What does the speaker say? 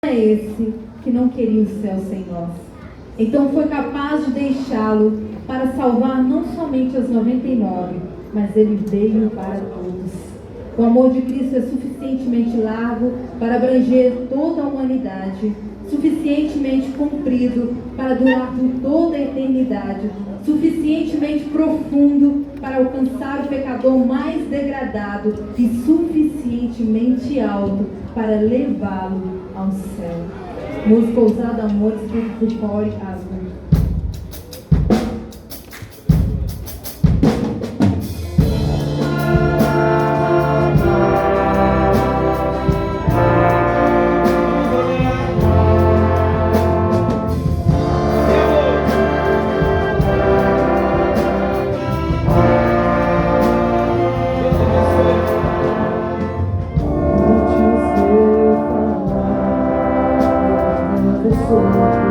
é esse que não queria o céu sem nós. Então foi capaz de deixá-lo para salvar não somente as 99, mas ele veio para todos. O amor de Cristo é suficientemente largo para abranger toda a humanidade, suficientemente comprido para durar por toda a eternidade, suficientemente profundo para alcançar o pecador mais degradado e suficientemente alto para levá-lo ao céu. Música Ousado Amor, escrito por Paul Aslan. Pessoa